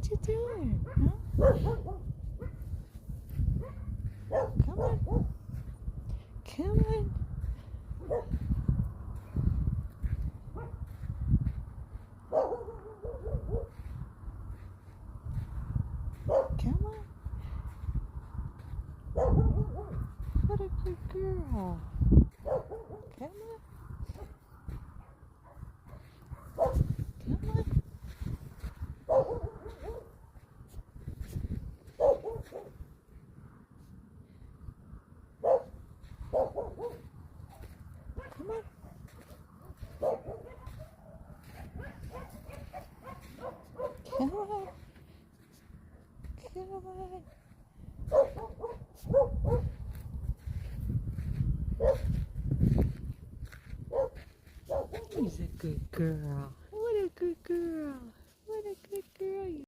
What you doing? Huh? Come on. Come on. Come on. What a good girl. Come on. Come on. Come on. Come on. Come on. He's a good girl.